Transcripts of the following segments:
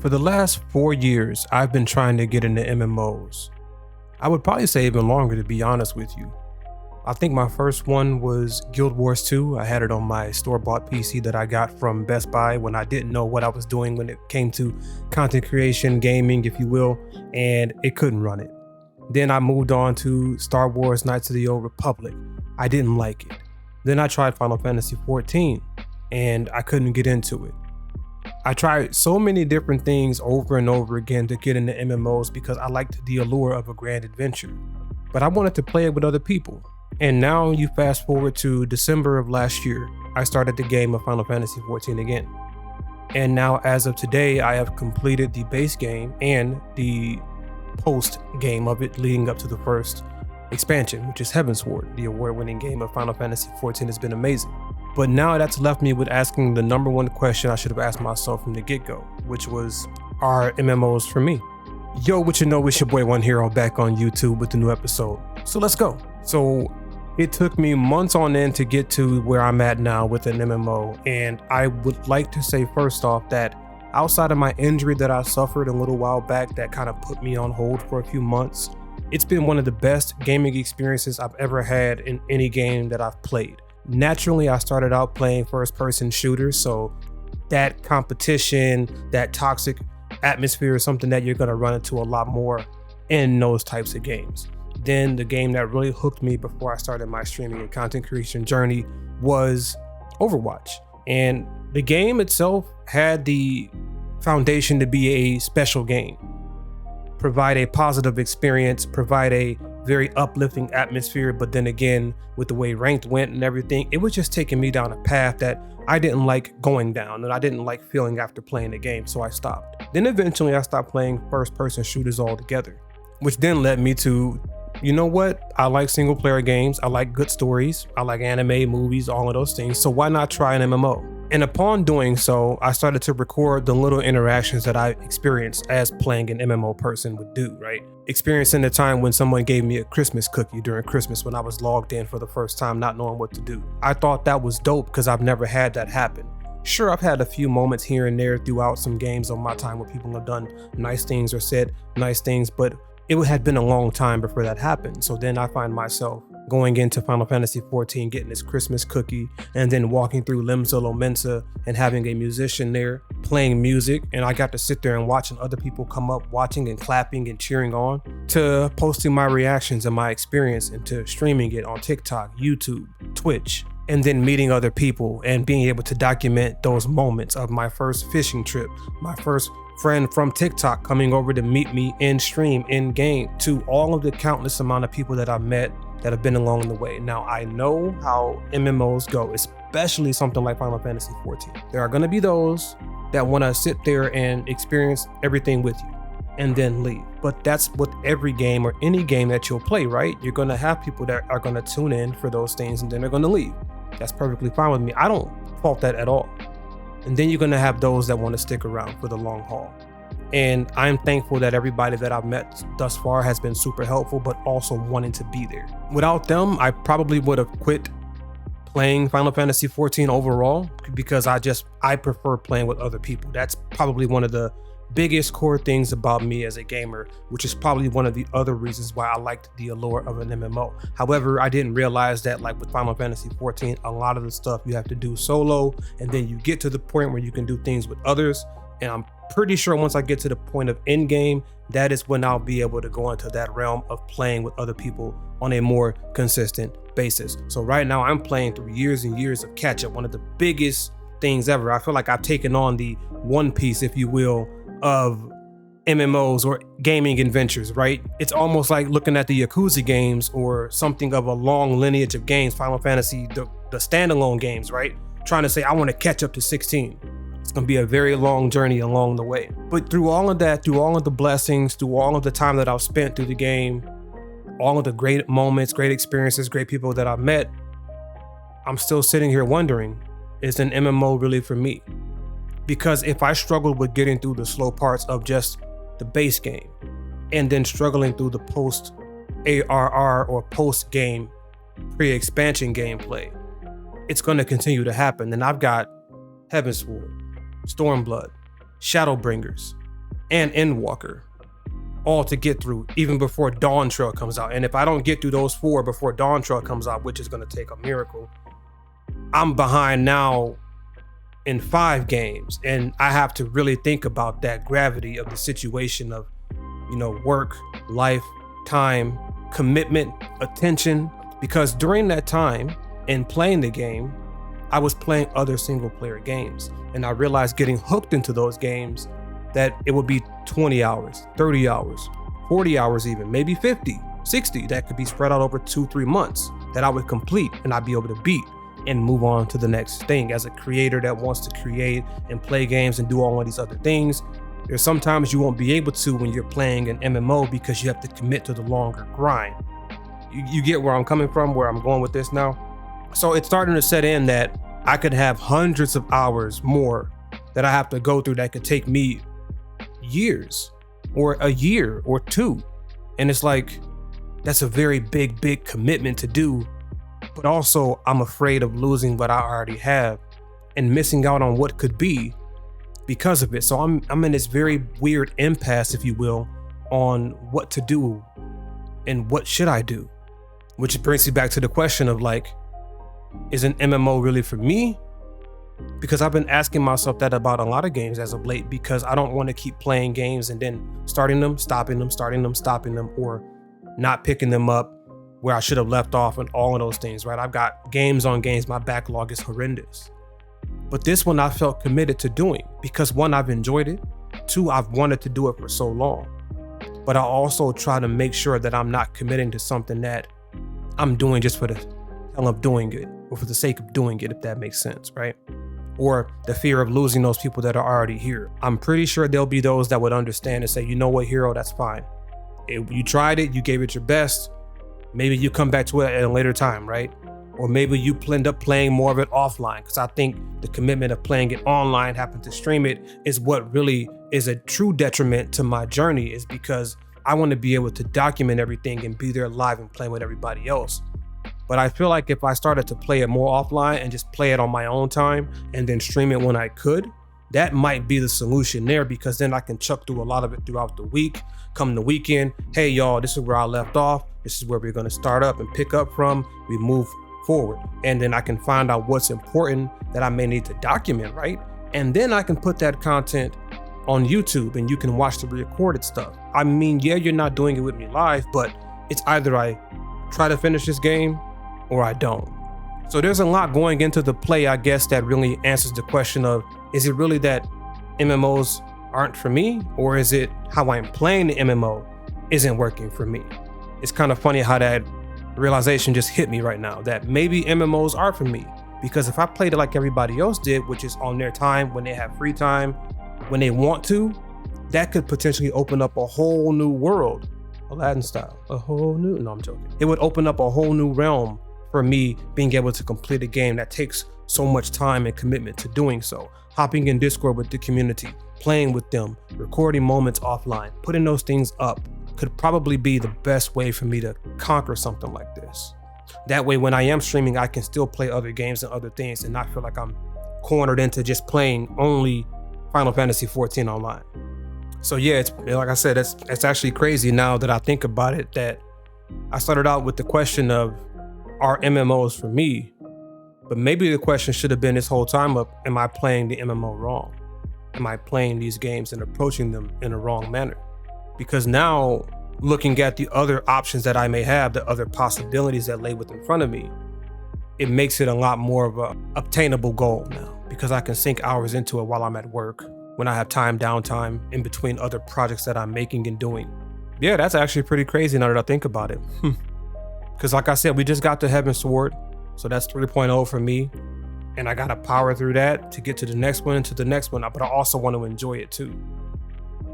For the last 4 years, I've been trying to get into MMOs. I would probably say even longer, to be honest with you. I think my first one was Guild Wars 2. I had it on my store-bought PC that I got from Best Buy when I didn't know what I was doing when it came to content creation, gaming, if you will, and it couldn't run it. Then I moved on to Star Wars Knights of the Old Republic. I didn't like it. Then I tried Final Fantasy XIV, and I couldn't get into it. I tried so many different things over and over again to get into MMOs because I liked the allure of a grand adventure, but I wanted to play it with other people. And now you fast forward to December of last year, I started the game of Final Fantasy XIV again. And now as of today, I have completed the base game and the post game of it leading up to the first expansion, which is Heavensward. The award-winning game of Final Fantasy XIV has been amazing. But now that's left me with asking the number one question I should have asked myself from the get-go, which was, are MMOs for me? Yo, what you know, it's your boy One Hero back on YouTube with the new episode. So let's go. So it took me months on end to get to where I'm at now with an MMO. And I would like to say first off that outside of my injury that I suffered a little while back that kind of put me on hold for a few months, it's been one of the best gaming experiences I've ever had in any game that I've played. Naturally, I started out playing first-person shooters, so that competition, that toxic atmosphere is something that you're going to run into a lot more in those types of games. Then the game that really hooked me before I started my streaming and content creation journey was Overwatch. And the game itself had the foundation to be a special game, provide a positive experience, provide a very uplifting atmosphere, but then again, with the way ranked went and everything, it was just taking me down a path that I didn't like going down and I didn't like feeling after playing the game, so I stopped. Then eventually I stopped playing first-person shooters altogether, which then led me to, you know what? I like single-player games, I like good stories, I like anime, movies, all of those things, so why not try an MMO? And upon doing so, I started to record the little interactions that I experienced as playing an MMO person would do, right? Experiencing the time when someone gave me a Christmas cookie during Christmas when I was logged in for the first time, not knowing what to do. I thought that was dope because I've never had that happen. Sure, I've had a few moments here and there throughout some games on my time where people have done nice things or said nice things, but it had been a long time before that happened. So then I find myself going into Final Fantasy XIV, getting this Christmas cookie, and then walking through Limsa Lominsa and having a musician there playing music. And I got to sit there and watching other people come up, watching and clapping and cheering on, to posting my reactions and my experience, and to streaming it on TikTok, YouTube, Twitch, and then meeting other people and being able to document those moments of my first fishing trip, my first friend from TikTok coming over to meet me in stream, in game, to all of the countless amount of people that I've met that have been along the way. Now, I know how MMOs go, especially something like Final Fantasy XIV. There are gonna be those that wanna sit there and experience everything with you and then leave. But that's with every game or any game that you'll play, right? You're gonna have people that are gonna tune in for those things and then they're gonna leave. That's perfectly fine with me. I don't fault that at all. And then you're gonna have those that wanna stick around for the long haul. And I'm thankful that everybody that I've met thus far has been super helpful, but also wanting to be there. Without them, I probably would have quit playing Final Fantasy XIV overall because I prefer playing with other people. That's probably one of the biggest core things about me as a gamer, which is probably one of the other reasons why I liked the allure of an MMO. However, I didn't realize that, like with Final Fantasy XIV, a lot of the stuff you have to do solo, and then you get to the point where you can do things with others. And I'm pretty sure once I get to the point of end game, that is when I'll be able to go into that realm of playing with other people on a more consistent basis. So right now I'm playing through years and years of catch up, one of the biggest things ever. I feel like I've taken on the One Piece, if you will, of MMOs or gaming adventures, right? It's almost like looking at the Yakuza games or something of a long lineage of games, Final Fantasy, the standalone games, right? Trying to say, I want to catch up to 16. It's gonna be a very long journey along the way. But through all of that, through all of the blessings, through all of the time that I've spent through the game, all of the great moments, great experiences, great people that I've met, I'm still sitting here wondering, is an MMO really for me? Because if I struggled with getting through the slow parts of just the base game, and then struggling through the post ARR or post game pre-expansion gameplay, it's gonna continue to happen. And I've got Heavensward, Stormblood, Shadowbringers, and Endwalker, all to get through even before Dawn Trail comes out. And if I don't get through those 4 before Dawn Trail comes out, which is going to take a miracle, I'm behind now in 5 games. And I have to really think about that gravity of the situation of, work, life, time, commitment, attention, because during that time in playing the game, I was playing other single player games. And I realized getting hooked into those games that it would be 20 hours, 30 hours, 40 hours even, maybe 50, 60, that could be spread out over 2-3 months that I would complete and I'd be able to beat and move on to the next thing. As a creator that wants to create and play games and do all of these other things, there's sometimes you won't be able to when you're playing an MMO because you have to commit to the longer grind. You get where I'm coming from, where I'm going with this now? So it's starting to set in that I could have hundreds of hours more that I have to go through that could take me years or a year or 2. And it's like, that's a very big commitment to do. But also I'm afraid of losing what I already have and missing out on what could be because of it. So I'm in this very weird impasse, if you will, on what to do and what should I do? Which brings me back to the question of like, is an MMO really for me? Because I've been asking myself that about a lot of games as of late, because I don't want to keep playing games and then starting them, stopping them, starting them, stopping them, or not picking them up where I should have left off and all of those things, right? I've got games on games. My backlog is horrendous. But this one I felt committed to doing because 1, I've enjoyed it. 2, I've wanted to do it for so long. But I also try to make sure that I'm not committing to something that I'm doing just for the hell of doing it, or for the sake of doing it, if that makes sense, right? Or the fear of losing those people that are already here. I'm pretty sure there'll be those that would understand and say, you know what, Hero, that's fine. You tried it, you gave it your best. Maybe you come back to it at a later time, right? Or maybe you end up playing more of it offline, because I think the commitment of playing it online, having to stream it, is what really is a true detriment to my journey, is because I want to be able to document everything and be there live and playing with everybody else. But I feel like if I started to play it more offline and just play it on my own time and then stream it when I could, that might be the solution there, because then I can chuck through a lot of it throughout the week. Come the weekend, hey y'all, this is where I left off. This is where we're going to start up and pick up from. We move forward. And then I can find out what's important that I may need to document, right? And then I can put that content on YouTube and you can watch the recorded stuff. I mean, yeah, you're not doing it with me live, but it's either I try to finish this game or I don't. So there's a lot going into the play, I guess, that really answers the question of, is it really that MMOs aren't for me? Or is it how I'm playing the MMO isn't working for me? It's kind of funny how that realization just hit me right now, that maybe MMOs are for me. Because if I played it like everybody else did, which is on their time, when they have free time, when they want to, that could potentially open up a whole new world, Aladdin style, no, I'm joking. It would open up a whole new realm for me being able to complete a game that takes so much time and commitment to doing so. Hopping in Discord with the community, playing with them, recording moments offline, putting those things up could probably be the best way for me to conquer something like this. That way, when I am streaming, I can still play other games and other things and not feel like I'm cornered into just playing only Final Fantasy XIV online. So yeah, it's like I said, it's actually crazy now that I think about it, that I started out with the question of, are MMOs for me? But maybe the question should have been this whole time of, am I playing the MMO wrong? Am I playing these games and approaching them in a wrong manner? Because now, looking at the other options that I may have, the other possibilities that lay within front of me, it makes it a lot more of a obtainable goal now, because I can sink hours into it while I'm at work, when I have downtime in between other projects that I'm making and doing. Yeah, that's actually pretty crazy now that I think about it. Because like I said, we just got to Heavensward, so that's 3.0 for me. And I gotta power through that to get to the next one and to the next one, but I also want to enjoy it too.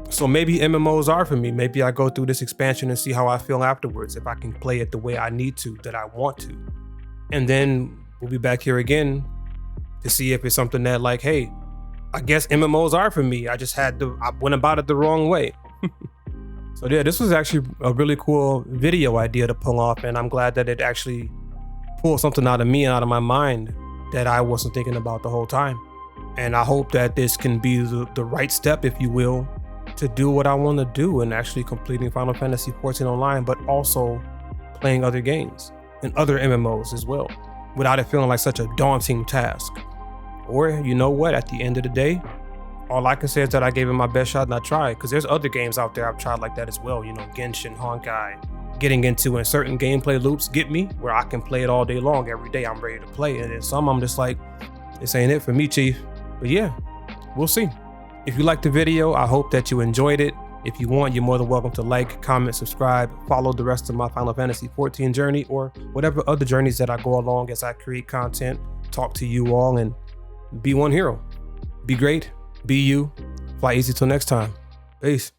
So maybe MMOs are for me. Maybe I go through this expansion and see how I feel afterwards, if I can play it the way I need to, that I want to. And then we'll be back here again to see if it's something that, like, hey, I guess MMOs are for me. I went about it the wrong way. So yeah, this was actually a really cool video idea to pull off, and I'm glad that it actually pulled something out of me and out of my mind that I wasn't thinking about the whole time. And I hope that this can be the right step, if you will, to do what I want to do and actually completing Final Fantasy XIV Online, but also playing other games and other MMOs as well, without it feeling like such a daunting task. Or you know what, at the end of the day, all I can say is that I gave it my best shot and I tried, because there's other games out there I've tried like that as well. You know, Genshin, Honkai, getting into in certain gameplay loops get me where I can play it all day long. Every day I'm ready to play, and then some I'm just like, this ain't it for me, chief. But yeah, we'll see. If you liked the video, I hope that you enjoyed it. If you want, you're more than welcome to like, comment, subscribe, follow the rest of my Final Fantasy XIV journey, or whatever other journeys that I go along as I create content, talk to you all, and be one hero. Be great, be you, fly easy till next time. Peace.